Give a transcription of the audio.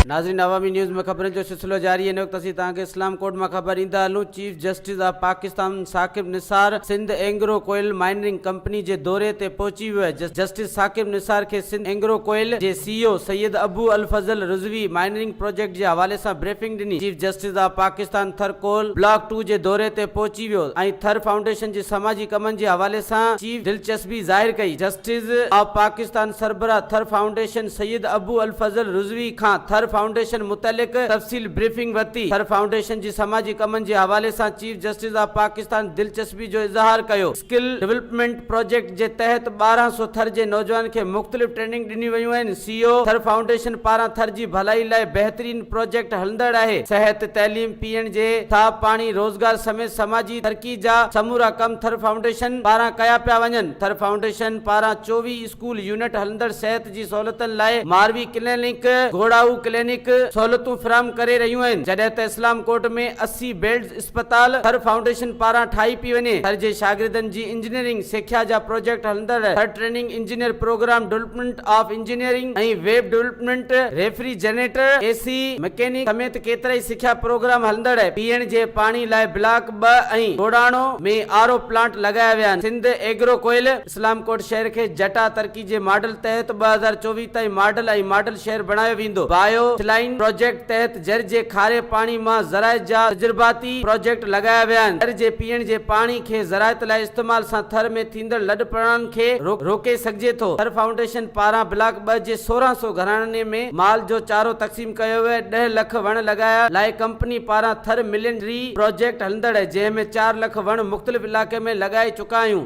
नाज़रीन, अवामी न्यूज़ में खबरनि जो सिलसिलो जारी है। इन वक्त असीं तव्हांखे इस्लाम कोर्ट में खबर ईंदा हलूं। Chief justice of Pakistan Saqib Nisar Sindh Engro coal mining company जे दौरे ते पहुची वियो आहे। जस्टिस ثاقب नثار खे सिंध एंगरो कोयल जे CEO Syed Abu al Fazal Rizvi mining project जे हवाले सां ब्रीफिंग ॾिनी। चीफ जस्टिस ऑफ पाकिस्तान थर कोल ब्लॉक 2 जे दौरे ते पहुची वियो ऐं थर फाउंडेशन जे समाजी कमनि जे हवाले सां चीफ दिलचस्पी ज़ाहिर कई। जस्टिस ऑफ पाकिस्तान सरबराह थर फाउंडेशन सैयद अबू अल फजल रिजवी खां थर फाउंडेशन मुतलिक तफ़सील ब्रीफिंग वरिती। थर फाउंडेशन जी समाजी कमनि जे हवाले सां चीफ जस्टिस ऑफ पाकिस्तान दिलचस्पी जो इज़हार कयो। स्किल डेवलपमेंट प्रोजेक्ट जे तहत 1200 थर जे नौजवान खे मुख़्तलिफ़ ट्रेनिंग ॾिनी वयूं आहिनि। सीईओ थर फाउंडेशन पारां थर जी भलाई लाइ बहितरीन प्रोजेक्ट हलंदड़ आहे। सिहत, तैलीम, पीअण जे साफ़ पाणी, रोज़गार समेत समाजी तरक़ी जा समूरा कम थर फाउंडेशन पारां कया पिया वञनि। थर फाउंडेशन पारां 24 स्कूल यूनिट हलंदड़ सिहत जी सहूलियतुनि लाइ मारवी क्लिनिक, घोड़ाऊ क्लिनिक सहूलियतूं फराहम करे रहियूं आहिनि। जॾहिं त इस्लाम कोर्ट में 80 बेड्स अस्पताल थर फाउंडेशन पारां ठाही पई वञे। थर जे शागिर्दनि जी इंजीनियरिंग सिख्या जा प्रोजेक्ट हलंदड़ Thar training engineer programme development of engineering ऐं web development, refrigerator, AC mechanic समेत केतिरा ई सिख्या प्रोग्राम हलंदड़ आहे। पीअण जे पाणी लाइ ब्लॉक 2 ऐं घोड़ाणो में आरओ प्लांट लगाया विया आहिनि। सिंध एग्रो कोयल इस्लाम कोट शहर खे जटा तरक़ी जे मॉडल तहत 2024 ताईं मॉडल ऐं मॉडल शहर बणायो वेंदो। बायो स्लाइन प्रोजेक्ट तहत जर जे खारे पाणी मां ज़रायत जा तजुर्बाती प्रोजेक्ट लगाया विया आहिनि। थर जे पीअण जे पाणी खे ज़रायत लाइ इस्तेमाल सां थर में थींदड़ लॾपड़नि खे रोके सघिजे थो। थर फाउंडेशन पारां ब्लॉक 2 जे 1600 घराणनि में माल जो चारो तक़सीम कयो वियो। 10 लख वण लॻाया लाइ कंपनी पारां थर मिलियन ट्री प्रोजेक्ट हलंदड़ आहे, जंहिं में 4 लख वण मुख़्तलिफ़ इलाक़े में लॻाए चुका आहियूं।